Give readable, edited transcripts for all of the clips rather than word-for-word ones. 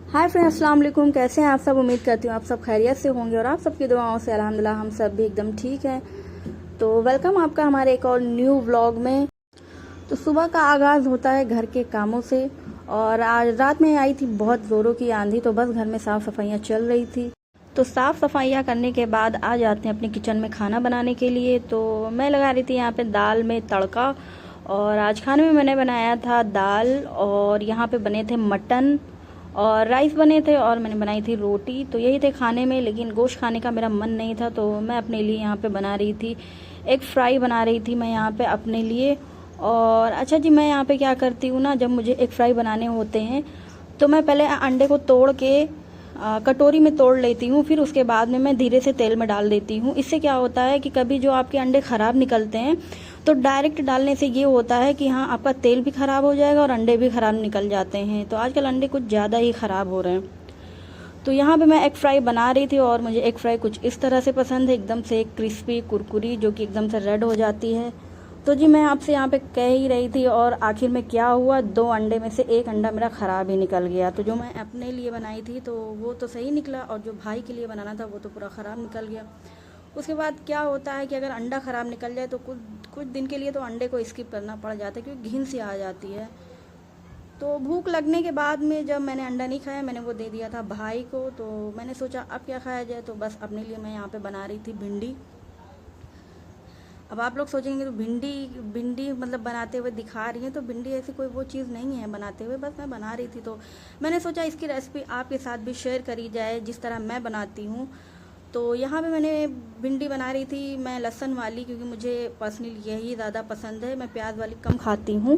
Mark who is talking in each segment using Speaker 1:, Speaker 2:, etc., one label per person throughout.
Speaker 1: Hi friends, अस्सलाम वालेकुम। कैसे हैं आप सब? उम्मीद करती हूँ आप सब खैरियत से होंगे और आप सबकी दुआओं से अल्हम्दुलिल्लाह हम सब भी एकदम ठीक हैं। तो वेलकम आपका हमारे एक और न्यू व्लॉग में। तो सुबह का आगाज़ होता है घर के कामों से और आज रात में आई थी बहुत ज़ोरों की आंधी, तो बस घर में साफ़ सफाइयाँ चल रही थी। तो साफ़ सफाइयाँ करने के बाद आ जाते हैं अपने किचन में खाना बनाने के लिए। तो मैं लगा रही थी यहाँ पे दाल में तड़का, और आज खाने में मैंने बनाया था दाल, और यहाँ पे बने थे मटन और राइस बने थे, और मैंने बनाई थी रोटी। तो यही थे खाने में, लेकिन गोश्त खाने का मेरा मन नहीं था, तो मैं अपने लिए यहाँ पे बना रही थी एग फ्राई बना रही थी मैं यहाँ पे अपने लिए। और अच्छा जी, मैं यहाँ पे क्या करती हूँ ना, जब मुझे एग फ्राई बनाने होते हैं तो मैं पहले अंडे को तोड़ के कटोरी में तोड़ लेती हूँ, फिर उसके बाद में मैं धीरे से तेल में डाल देती हूँ। इससे क्या होता है कि कभी जो आपके अंडे ख़राब निकलते हैं तो डायरेक्ट डालने से ये होता है कि हाँ, आपका तेल भी ख़राब हो जाएगा और अंडे भी ख़राब निकल जाते हैं। तो आजकल अंडे कुछ ज़्यादा ही ख़राब हो रहे हैं। तो यहाँ पे मैं एग फ्राई बना रही थी, और मुझे एग फ्राई कुछ इस तरह से पसंद है, एकदम से क्रिस्पी कुरकुरी, जो कि एकदम से रेड हो जाती है। तो जी मैं आपसे यहाँ पे कह ही रही थी, और आखिर में क्या हुआ, 2 अंडे में से 1 अंडा मेरा ख़राब ही निकल गया। तो जो मैं अपने लिए बनाई थी तो वो तो सही निकला, और जो भाई के लिए बनाना था वो तो पूरा ख़राब निकल गया। उसके बाद क्या होता है कि अगर अंडा ख़राब निकल जाए तो कुछ कुछ दिन के लिए तो अंडे को स्किप करना पड़ जाता है, क्योंकि घिन सी आ जाती है। तो भूख लगने के बाद में जब मैंने अंडा नहीं खाया, मैंने वो दे दिया था भाई को। तो मैंने सोचा अब क्या खाया जाए, तो बस अपने लिए मैं यहाँ पे बना रही थी भिंडी। अब आप लोग सोचेंगे तो भिंडी भिंडी मतलब बनाते हुए दिखा रही हैं, तो भिंडी ऐसी कोई वो चीज़ नहीं है बनाते हुए, बस मैं बना रही थी। तो मैंने सोचा इसकी रेसिपी आपके साथ भी शेयर करी जाए जिस तरह मैं बनाती हूँ। तो यहाँ पे मैंने भिंडी बना रही थी मैं लहसुन वाली, क्योंकि मुझे पर्सनली यही ज़्यादा पसंद है, मैं प्याज वाली कम खाती हूँ।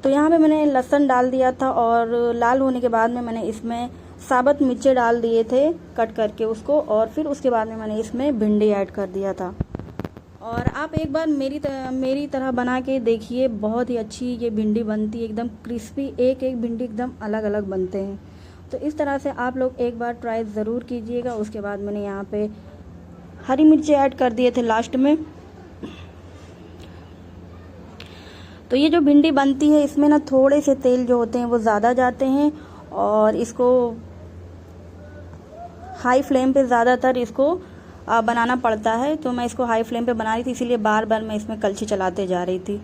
Speaker 1: तो यहाँ पे मैंने लहसुन डाल दिया था, और लाल होने के बाद में मैंने इसमें साबुत मिर्चे डाल दिए थे कट करके उसको, और फिर उसके बाद में मैंने इसमें भिंडी ऐड कर दिया था। और आप एक बार मेरी तरह बना के देखिए, बहुत ही अच्छी ये भिंडी बनती है, एकदम क्रिस्पी, एक एक भिंडी एकदम अलग अलग बनते हैं। तो इस तरह से आप लोग एक बार ट्राई ज़रूर कीजिएगा। उसके बाद मैंने यहाँ पे हरी मिर्ची ऐड कर दिए थे लास्ट में। तो ये जो भिंडी बनती है इसमें ना थोड़े से तेल जो होते हैं वो ज़्यादा जाते हैं, और इसको हाई फ्लेम पे ज़्यादातर इसको बनाना पड़ता है। तो मैं इसको हाई फ्लेम पे बना रही थी, इसीलिए बार बार मैं इसमें कलछी चलाते जा रही थी।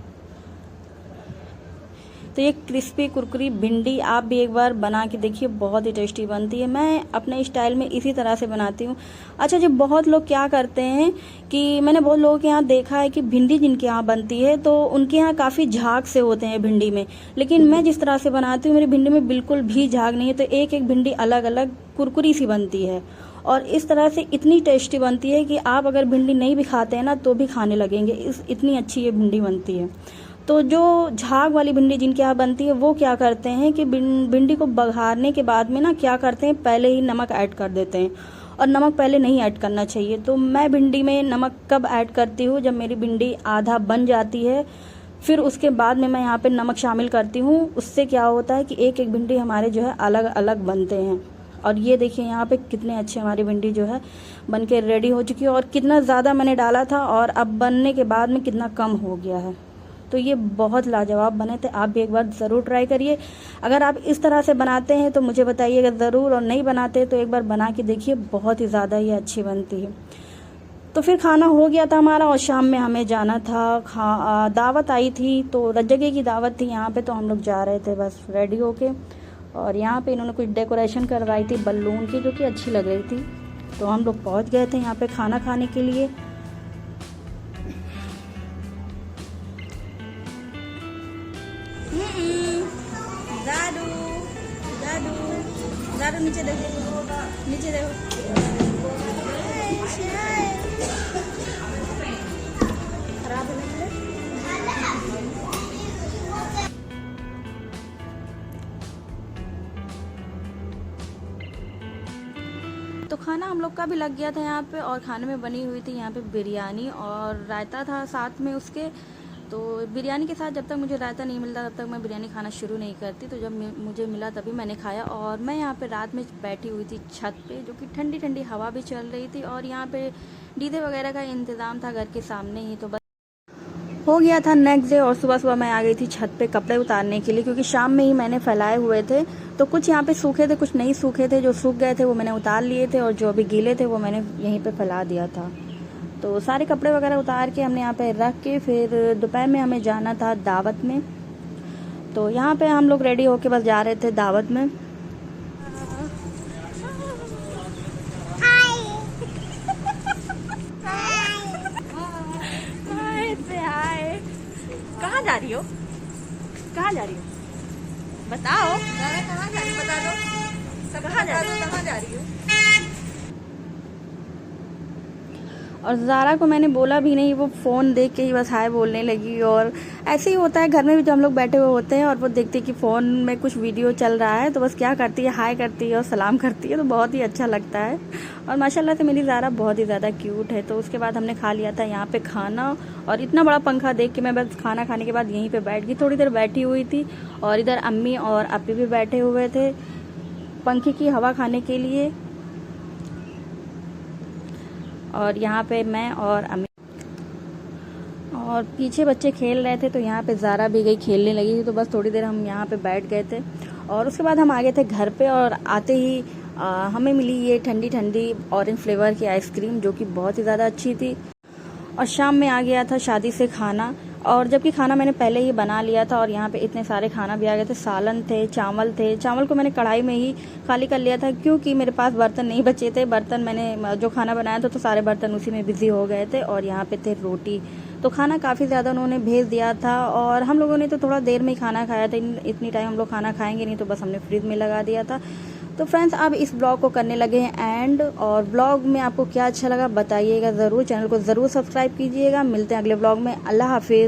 Speaker 1: तो ये क्रिस्पी कुरकुरी भिंडी आप भी एक बार बना के देखिए, बहुत ही टेस्टी बनती है। मैं अपने स्टाइल में इसी तरह से बनाती हूँ। अच्छा जी, बहुत लोग क्या करते हैं कि मैंने बहुत लोगों के यहाँ देखा है कि भिंडी जिनके यहाँ बनती है तो उनके यहाँ काफ़ी झाग से होते हैं भिंडी में, लेकिन मैं जिस तरह से बनाती हूँ मेरी भिंडी में बिल्कुल भी झाग नहीं है। तो एक एक भिंडी अलग अलग कुरकुरी सी बनती है, और इस तरह से इतनी टेस्टी बनती है कि आप अगर भिंडी नहीं भी खाते हैं ना तो भी खाने लगेंगे, इतनी अच्छी ये भिंडी बनती है। तो जो झाग वाली भिंडी जिनके यहाँ बनती है वो क्या करते हैं कि भिंडी को बघारने के बाद में ना क्या करते हैं, पहले ही नमक ऐड कर देते हैं, और नमक पहले नहीं ऐड करना चाहिए। तो मैं भिंडी में नमक कब ऐड करती हूँ, जब मेरी भिंडी आधा बन जाती है, फिर उसके बाद में मैं यहाँ पे नमक शामिल करती हूँ। उससे क्या होता है कि एक एक भिंडी हमारे जो है अलग अलग बनते हैं। और ये देखिए यहाँ पे कितने अच्छे हमारी भिंडी जो है बन के रेडी हो चुकी है, और कितना ज़्यादा मैंने डाला था और अब बनने के बाद में कितना कम हो गया है। तो ये बहुत लाजवाब बने थे, आप भी एक बार ज़रूर ट्राई करिए। अगर आप इस तरह से बनाते हैं तो मुझे बताइएगा ज़रूर, और नहीं बनाते तो एक बार बना के देखिए, बहुत ही ज़्यादा ये अच्छी बनती है। तो फिर खाना हो गया था हमारा, और शाम में हमें जाना था, दावत आई थी, तो रज्जगे की दावत थी यहाँ पे, तो हम लोग जा रहे थे बस रेडी होके। और यहाँ पे इन्होंने कुछ डेकोरेशन करवाई थी बलून की, जो कि अच्छी लग रही थी। तो हम लोग पहुँच गए थे यहाँ पे खाना खाने के लिए। दादू दादू दादू नीचे देखो, नीचे देखो। खराब है तो खाना हम लोग का भी लग गया था यहाँ पे, और खाने में बनी हुई थी यहाँ पे बिरयानी और रायता था साथ में उसके। तो बिरयानी के साथ जब तक मुझे रायता नहीं मिलता तब तक मैं बिरयानी खाना शुरू नहीं करती। तो जब मुझे मिला तभी मैंने खाया। और मैं यहाँ पे रात में बैठी हुई थी छत पे, जो कि ठंडी ठंडी हवा भी चल रही थी, और यहाँ पे डीजे वगैरह का इंतज़ाम था घर के सामने ही। तो बस हो गया था नेक्स्ट डे और सुबह सुबह मैं आ गई थी छत पे कपड़े उतारने के लिए, क्योंकि शाम में ही मैंने फैलाए हुए थे। तो कुछ यहाँ पे सूखे थे, कुछ नहीं सूखे थे। जो सूख गए थे वो मैंने उतार लिए थे और जो अभी गीले थे वो मैंने यहीं पे फैला दिया था। तो सारे कपड़े वगैरह उतार के हमने यहाँ पे रख के फिर दोपहर में हमें जाना था दावत में। तो यहाँ पे हम लोग रेडी होके बस जा रहे थे दावत में। कहाँ जा रही हो? कहाँ जा रही हो? बताओ।
Speaker 2: कहाँ जा रही हो? बता दो। सब
Speaker 1: कहाँ जा रही हो?
Speaker 2: कहाँ जा रही हो?
Speaker 1: और ज़ारा को मैंने बोला भी नहीं, वो फ़ोन देख के ही बस हाय बोलने लगी। और ऐसे ही होता है घर में भी, जब हम लोग बैठे हुए होते हैं और वो देखते हैं कि फ़ोन में कुछ वीडियो चल रहा है तो बस क्या करती है, हाय करती है और सलाम करती है। तो बहुत ही अच्छा लगता है। और माशाल्लाह से मेरी ज़ारा बहुत ही ज़्यादा क्यूट है। तो उसके बाद हमने खा लिया था यहाँ पे खाना, और इतना बड़ा पंखा देख के मैं बस खाना खाने के बाद यहीं पर बैठ गई, थोड़ी देर बैठी हुई थी। और इधर अम्मी और अपी भी बैठे हुए थे पंखे की हवा खाने के लिए। और यहाँ पे मैं और अम्मी और पीछे बच्चे खेल रहे थे। तो यहाँ पे ज़ारा भी गई खेलने लगी थी। तो बस थोड़ी देर हम यहाँ पे बैठ गए थे और उसके बाद हम आ गए थे घर पे। और आते ही हमें मिली ये ठंडी ठंडी ऑरेंज फ्लेवर की आइसक्रीम, जो कि बहुत ही ज़्यादा अच्छी थी। और शाम में आ गया था शादी से खाना, और जबकि खाना मैंने पहले ही बना लिया था। और यहाँ पे इतने सारे खाना भी आ गए थे, सालन थे, चावल थे। चावल को मैंने कढ़ाई में ही खाली कर लिया था, क्योंकि मेरे पास बर्तन नहीं बचे थे। बर्तन मैंने जो खाना बनाया था तो सारे बर्तन उसी में बिजी हो गए थे। और यहाँ पे थे रोटी। तो खाना काफ़ी ज़्यादा उन्होंने भेज दिया था। और हम लोगों ने तो थोड़ा देर में ही खाना खाया था, इतनी टाइम हम लोग खाना खाएंगे नहीं, तो बस हमने फ्रिज में लगा दिया था। तो फ्रेंड्स, अब इस ब्लॉग को करने लगे हैं एंड। और ब्लॉग में आपको क्या अच्छा लगा बताइएगा ज़रूर। चैनल को ज़रूर सब्सक्राइब कीजिएगा। मिलते हैं अगले ब्लॉग में। अल्लाह हाफिज़।